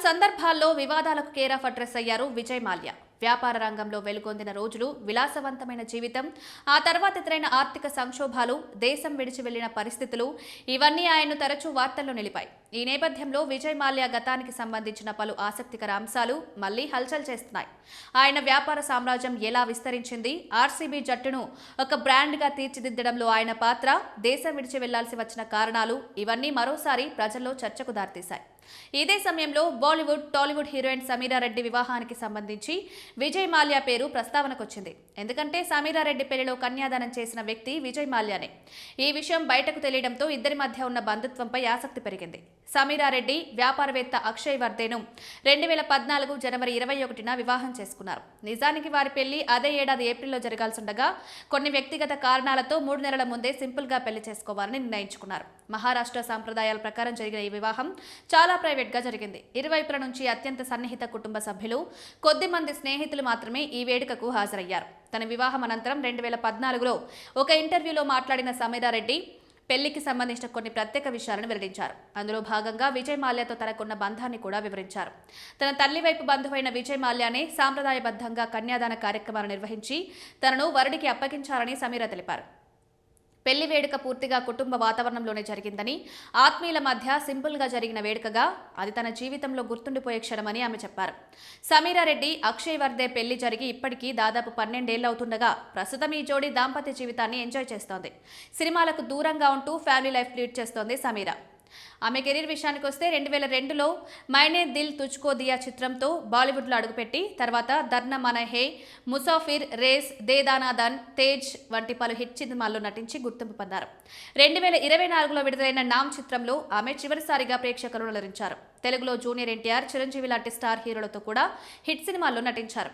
సందర్భాల్లో వివాదాలకు care of address అయ్యారు విజయ్ మాల్యా. వ్యాపార రంగంలో వెలుగొందిన రోజులు, విలాసవంతమైన జీవితం, ఆ తర్వాత ఎదురైన ఆర్థిక సంక్షోభాలు, దేశం విడిచి వెళ్లిన పరిస్థితులు ఇవన్నీ ఆయన్ను తరచూ వార్తల్లో నిలిపాయి. ఈ నేపథ్యంలో విజయ్ మాల్యా గతానికి సంబంధించిన పలు ఆసక్తికర అంశాలు మళ్లీ హల్చల్ చేస్తున్నాయి. ఆయన వ్యాపార సామ్రాజ్యం ఎలా విస్తరించింది, ఆర్సీబీ జట్టును ఒక బ్రాండ్గా తీర్చిదిద్దడంలో ఆయన పాత్ర, దేశం విడిచి వెళ్లాల్సి వచ్చిన కారణాలు ఇవన్నీ మరోసారి ప్రజల్లో చర్చకు దారితీశాయి. ఇదే సమయంలో బాలీవుడ్, టాలీవుడ్ హీరోయిన్ సమీరా రెడ్డి వివాహానికి సంబంధించి విజయ్ మాల్యా పేరు ప్రస్తావనకొచ్చింది. ఎందుకంటే సమీరా రెడ్డి పెళ్లిలో కన్యాదానం చేసిన వ్యక్తి విజయ్ మాల్యానే. ఈ విషయం బయటకు తెలియడంతో ఇద్దరి మధ్య ఉన్న బంధుత్వంపై ఆసక్తి పెరిగింది. సమీరా రెడ్డి వ్యాపారవేత్త అక్షయ్ వర్దేను 2014 జనవరి 21న వివాహం చేసుకున్నారు. నిజానికి వారి పెళ్లి అదే ఏడాది ఏప్రిల్లో జరగాల్సిండగా కొన్ని వ్యక్తిగత కారణాలతో 3 నెలల ముందే సింపుల్ గా పెళ్లి చేసుకోవాలని నిర్ణయించుకున్నారు. మహారాష్ట్ర సంప్రదాయాల ప్రకారం జరిగిన ఈ వివాహం చాలా ప్రైవేట్ గా జరిగింది. ఇరువైపుల నుంచి అత్యంత సన్నిహిత కుటుంబ సభ్యులు, కొద్ది మంది స్నేహితులు మాత్రమే ఈ వేడుకకు హాజరయ్యారు. తన వివాహం అనంతరం 2014లో ఒక ఇంటర్వ్యూలో మాట్లాడిన సమీరా రెడ్డి పెళ్లికి సంబంధించిన కొన్ని ప్రత్యేక విషయాలను వెల్లడించారు. అందులో భాగంగా విజయ్ మాల్యాతో తనకున్న బంధాన్ని కూడా వివరించారు. తన తల్లి వైపు బంధువైన విజయ్ మాల్యానే సాంప్రదాయబద్ధంగా కన్యాదాన కార్యక్రమాలు నిర్వహించి తనను వరుడికి అప్పగించారని సమీరా తెలిపారు. పెళ్లి వేడుక పూర్తిగా కుటుంబ వాతావరణంలోనే జరిగిందని, ఆత్మీయుల మధ్య సింపుల్గా జరిగిన వేడుకగా, అది తన జీవితంలో గుర్తుండిపోయే క్షణమని ఆమె చెప్పారు. సమీరా రెడ్డి, అక్షయ్ వర్దే పెళ్లి జరిగి ఇప్పటికీ దాదాపు 12 ఏళ్లు అవుతుండగా ప్రస్తుతం ఈ జోడీ దాంపత్య జీవితాన్ని ఎంజాయ్ చేస్తోంది. సినిమాలకు దూరంగా ఉంటూ ఫ్యామిలీ లైఫ్ లీడ్ చేస్తోంది సమీరా. ఆమె కెరీర్ విషయానికి వస్తే 2002లో మైనే దిల్ తుజ్కో దియా చిత్రంతో బాలీవుడ్లో అడుగుపెట్టి తర్వాత ధర్నా మన హే, ముసాఫిర్, రేస్, దే దానా దన్, తేజ్ వంటి పలు హిట్ సినిమాల్లో నటించి గుర్తింపు పొందారు. 2024లో విడుదలైన నామ్ చిత్రంలో ఆమె చివరిసారిగా ప్రేక్షకులను అలరించారు. తెలుగులో జూనియర్ ఎన్టీఆర్, చిరంజీవి లాంటి స్టార్ హీరోలతో కూడా హిట్ సినిమాల్లో నటించారు.